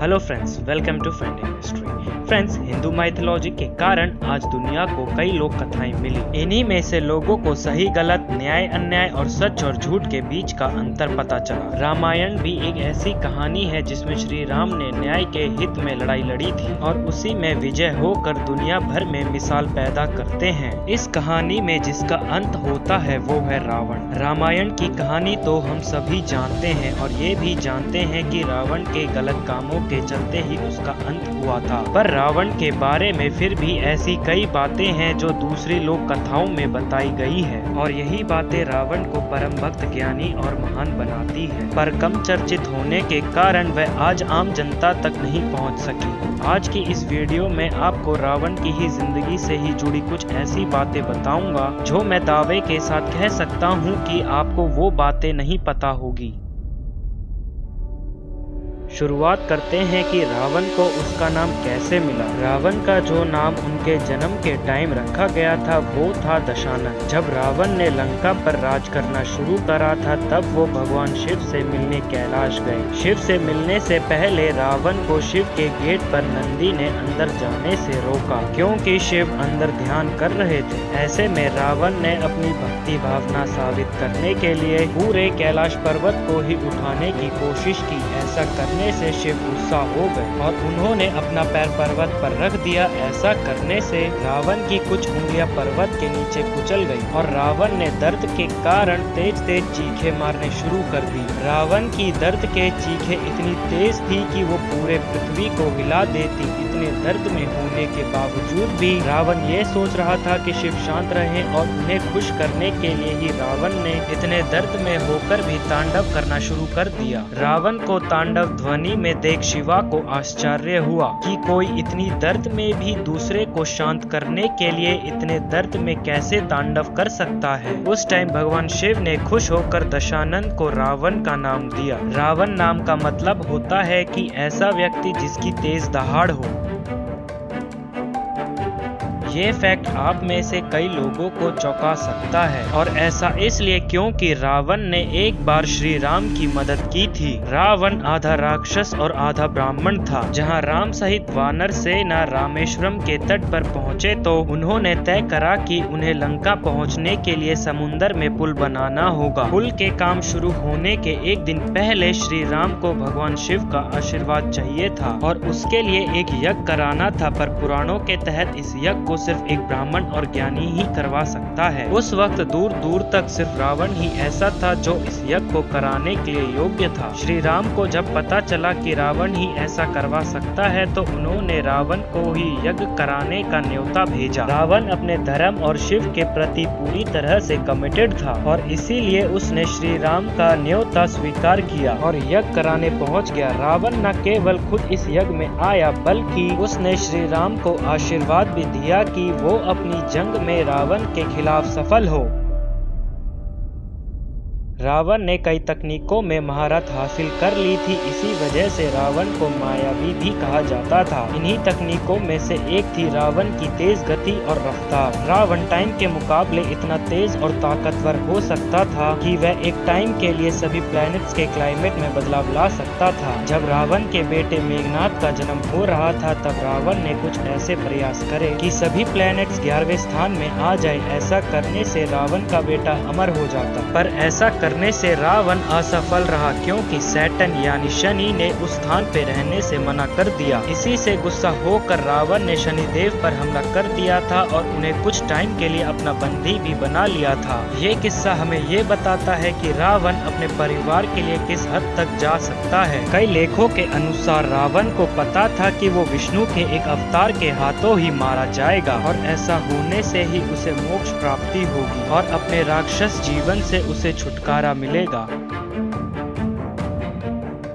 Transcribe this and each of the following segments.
Hello friends, welcome to finding history. Friends, Hindu mythology के कारण आज दुनिया को कई लोक कथाएं मिली। इन्हीं में से लोगों को सही गलत, न्याय अन्याय और सच और झूठ के बीच का अंतर पता चला। रामायण भी एक ऐसी कहानी है जिसमें श्री राम ने न्याय के हित में लड़ाई लड़ी थी और उसी में विजय होकर दुनिया भर में मिसाल पैदा करते हैं। इस कहानी में जिसका अंत होता है वो है रावण। रामायण की कहानी तो हम सभी जानते हैं और ये भी जानते हैं कि रावण के गलत कामों के चलते ही उसका अंत हुआ था। पर रावण के बारे में फिर भी ऐसी कई बातें हैं जो दूसरी लोक कथाओं में बताई गई है और यही बातें रावण को परम भक्त, ज्ञानी और महान बनाती है। पर कम चर्चित होने के कारण वह आज आम जनता तक नहीं पहुंच सकी। आज की इस वीडियो में आपको रावण की ही जिंदगी से ही जुड़ी कुछ ऐसी बातें बताऊंगा जो मैं दावे के साथ कह सकता हूं कि आपको वो बातें नहीं पता होगी। शुरुआत करते हैं कि रावण को उसका नाम कैसे मिला। रावण का जो नाम उनके जन्म के टाइम रखा गया था वो था दशानन। जब रावण ने लंका पर राज करना शुरू करा था तब वो भगवान शिव से मिलने कैलाश गए। शिव से मिलने से पहले रावण को शिव के गेट पर नंदी ने अंदर जाने से रोका क्योंकि शिव अंदर ध्यान कर रहे थे। ऐसे में रावण ने अपनी भक्ति भावना साबित करने के लिए पूरे कैलाश पर्वत को ही उठाने की कोशिश की। ऐसा करने से शिव गुस्सा हो गए और उन्होंने अपना पैर पर्वत पर रख दिया। ऐसा करने से रावण की कुछ उंगलियां पर्वत के नीचे कुचल गई और रावण ने दर्द के कारण तेज तेज चीखें मारने शुरू कर दी। रावण की दर्द के चीखें इतनी तेज थी कि वो पूरे पृथ्वी को हिला देती। इतने दर्द में होने के बावजूद भी रावण ये सोच रहा था कि शिव शांत रहे और उन्हें खुश करने के लिए ही रावण ने इतने दर्द में होकर भी तांडव करना शुरू कर दिया। रावण को तांडव ध्वनि में देख शिवा को आश्चर्य हुआ कि कोई इतनी दर्द में भी दूसरे को शांत करने के लिए इतने दर्द में कैसे तांडव कर सकता है। उस टाइम भगवान शिव ने खुश होकर दशानन को रावण का नाम दिया। रावण नाम का मतलब होता है कि ऐसा व्यक्ति जिसकी तेज दहाड़ हो। ये फैक्ट आप में से कई लोगों को चौंका सकता है और ऐसा इसलिए क्योंकि रावण ने एक बार श्री राम की मदद की थी। रावण आधा राक्षस और आधा ब्राह्मण था। जहां राम सहित वानर सेना रामेश्वरम के तट पर पहुंचे तो उन्होंने तय करा कि उन्हें लंका पहुंचने के लिए समुन्दर में पुल बनाना होगा। पुल के काम शुरू होने के एक दिन पहले श्री राम को भगवान शिव का आशीर्वाद चाहिए था और उसके लिए एक यज्ञ कराना था। पर पुराणों के तहत इस यज्ञ को सिर्फ एक ब्राह्मण और ज्ञानी ही करवा सकता है। उस वक्त दूर दूर तक सिर्फ रावण ही ऐसा था जो इस यज्ञ को कराने के लिए योग्य था। श्री राम को जब पता चला कि रावण ही ऐसा करवा सकता है तो उन्होंने रावण को ही यज्ञ कराने का न्योता भेजा। रावण अपने धर्म और शिव के प्रति पूरी तरह से कमिटेड था और इसीलिए उसने श्री राम का न्योता स्वीकार किया और यज्ञ कराने पहुंच गया। रावण न केवल खुद इस यज्ञ में आया बल्कि उसने श्री राम को आशीर्वाद भी दिया कि वो अपनी जंग में रावण के खिलाफ सफल हो। रावण ने कई तकनीकों में महारत हासिल कर ली थी। इसी वजह से रावण को मायावी भी कहा जाता था। इन्हीं तकनीकों में से एक थी रावण की तेज गति और रफ्तार। रावण टाइम के मुकाबले इतना तेज और ताकतवर हो सकता था कि वह एक टाइम के लिए सभी प्लैनेट्स के क्लाइमेट में बदलाव ला सकता था। जब रावण के बेटे मेघनाथ का जन्म हो रहा था तब रावण ने कुछ ऐसे प्रयास करे कि सभी प्लैनेट्स 11वें स्थान में आ जाए। ऐसा करने से रावण का बेटा अमर हो जाता। पर ऐसा करने से रावण असफल रहा क्योंकि सैटर्न यानी शनि ने उस स्थान पे रहने से मना कर दिया। इसी से गुस्सा होकर रावण ने शनिदेव पर हमला कर दिया था और उन्हें कुछ टाइम के लिए अपना बंदी भी बना लिया था। ये किस्सा हमें ये बताता है कि रावण अपने परिवार के लिए किस हद तक जा सकता है। कई लेखों के अनुसार रावण को पता था कि वो विष्णु के एक अवतार के हाथों ही मारा जाएगा और ऐसा होने से ही उसे मोक्ष प्राप्ति होगी और अपने राक्षस जीवन से उसे छुटकारा मिलेगा।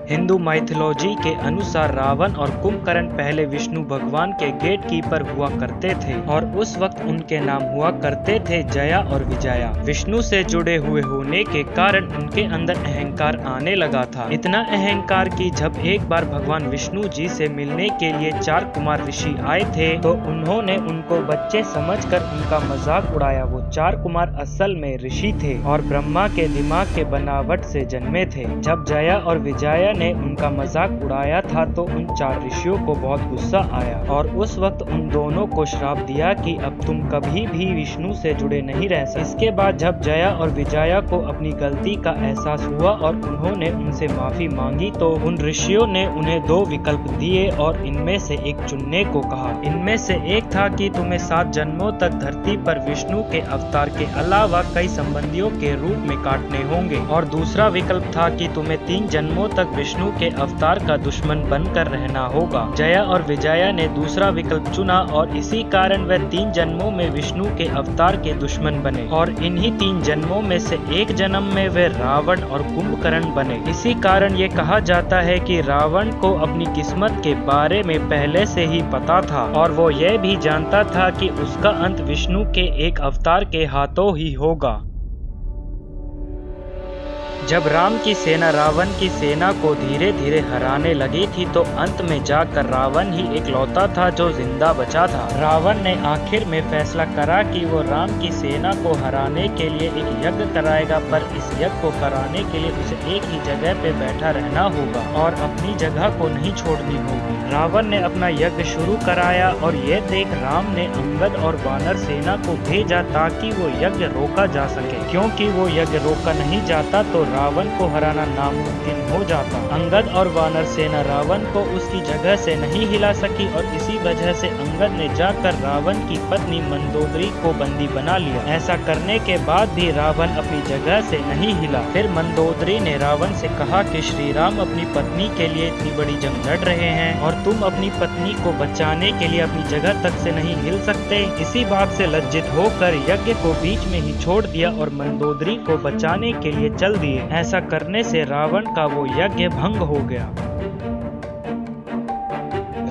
हिंदू माइथोलॉजी के अनुसार रावण और कुंभकर्ण पहले विष्णु भगवान के गेट कीपर हुआ करते थे और उस वक्त उनके नाम हुआ करते थे जया और विजया। विष्णु से जुड़े हुए होने के कारण उनके अंदर अहंकार आने लगा था। इतना अहंकार कि जब एक बार भगवान विष्णु जी से मिलने के लिए 4 कुमार ऋषि आए थे तो उन्होंने उनको बच्चे समझकर उनका मजाक उड़ाया। वो 4 कुमार असल में ऋषि थे और ब्रह्मा के दिमाग के बनावट से जन्मे थे। जब जया और विजया ने उनका मजाक उड़ाया था तो उन 4 ऋषियों को बहुत गुस्सा आया और उस वक्त उन दोनों को श्राप दिया कि अब तुम कभी भी विष्णु से जुड़े नहीं रह सकते। इसके बाद जब जया और विजया को अपनी गलती का एहसास हुआ और उन्होंने उनसे माफी मांगी तो उन ऋषियों ने उन्हें 2 विकल्प दिए और इनमें से एक चुनने को कहा। इनमें से एक था कि तुम्हें 7 जन्मों तक धरती पर विष्णु के अवतार के अलावा कई संबंधियों के रूप में काटने होंगे और दूसरा विकल्प था कि तुम्हें 3 जन्मों तक विष्णु के अवतार का दुश्मन बनकर रहना होगा। जया और विजया ने दूसरा विकल्प चुना और इसी कारण वे 3 जन्मों में विष्णु के अवतार के दुश्मन बने और इन्हीं 3 जन्मों में से एक जन्म में वे रावण और कुंभकर्ण बने। इसी कारण ये कहा जाता है कि रावण को अपनी किस्मत के बारे में पहले से ही पता था और वो ये भी जानता था कि उसका अंत विष्णु के एक अवतार के हाथों ही होगा। जब राम की सेना रावण की सेना को धीरे धीरे हराने लगी थी तो अंत में जाकर रावण ही इकलौता था जो जिंदा बचा था। रावण ने आखिर में फैसला करा कि वो राम की सेना को हराने के लिए एक यज्ञ कराएगा, पर इस यज्ञ को कराने के लिए उसे एक ही जगह पे बैठा रहना होगा और अपनी जगह को नहीं छोड़नी होगी। रावण ने अपना यज्ञ शुरू कराया और ये देख राम ने अंगद और वानर सेना को भेजा ताकि वो यज्ञ रोका जा सके, क्योंकि वो यज्ञ रोका नहीं जाता तो रावण को हराना नामुमकिन हो जाता। अंगद और वानर सेना रावण को उसकी जगह से नहीं हिला सकी और इसी वजह से अंगद ने जाकर रावण की पत्नी मंदोदरी को बंदी बना लिया। ऐसा करने के बाद भी रावण अपनी जगह से नहीं हिला। फिर मंदोदरी ने रावण से कहा कि श्री राम अपनी पत्नी के लिए इतनी बड़ी जंग लड़ रहे हैं और तुम अपनी पत्नी को बचाने के लिए अपनी जगह तक से नहीं हिल सकते। इसी बात से लज्जित होकर यज्ञ को बीच में ही छोड़ दिया और मंदोदरी को बचाने के लिए चल दिए। ऐसा करने से रावण का वो यज्ञ भंग हो गया।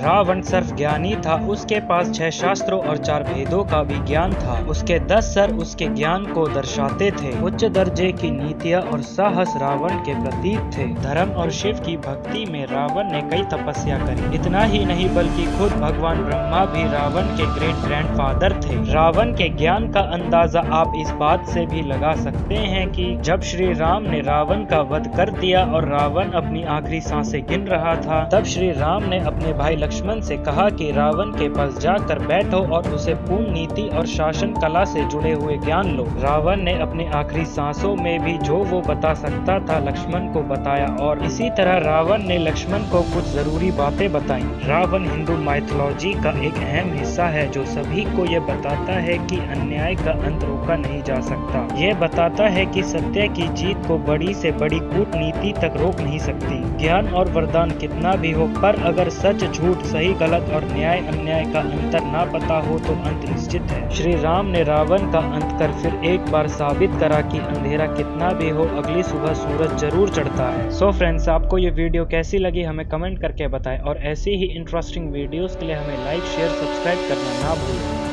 रावण सर्व ज्ञानी था, उसके पास 6 शास्त्रों और 4 वेदों का भी ज्ञान था। उसके 10 सर उसके ज्ञान को दर्शाते थे। उच्च दर्जे की नीतियाँ और साहस रावण के प्रतीक थे। धर्म और शिव की भक्ति में रावण ने कई तपस्या करी। इतना ही नहीं बल्कि खुद भगवान ब्रह्मा भी रावण के ग्रेट ग्रैंडफादर थे। रावण के ज्ञान का अंदाजा आप इस बात से भी लगा सकते हैं कि जब श्री राम ने रावण का वध कर दिया और रावण अपनी आखिरी सांसें गिन रहा था, तब श्री राम ने अपने भाई लक्ष्मण से कहा कि रावण के पास जाकर बैठो और उसे पूर्ण नीति और शासन कला से जुड़े हुए ज्ञान लो। रावण ने अपने आखिरी सांसों में भी जो वो बता सकता था लक्ष्मण को बताया और इसी तरह रावण ने लक्ष्मण को कुछ जरूरी बातें बताई। रावण हिंदू माइथोलॉजी का एक अहम हिस्सा है जो सभी को ये बताता है कि अन्याय का अंत रोका नहीं जा सकता। ये बताता है कि सत्य की जीत को बड़ी से बड़ी कूटनीति तक रोक नहीं सकती। ज्ञान और वरदान कितना भी हो, पर अगर सच झूठ सही गलत और न्याय अन्याय का अंतर ना पता हो तो अंत निश्चित है। श्री राम ने रावण का अंत कर फिर एक बार साबित करा कि अंधेरा कितना भी हो अगली सुबह सूरज जरूर चढ़ता है। सो फ्रेंड्स, आपको ये वीडियो कैसी लगी हमें कमेंट करके बताएं और ऐसी ही इंटरेस्टिंग वीडियोस के लिए हमें लाइक शेयर सब्सक्राइब करना ना भूलें।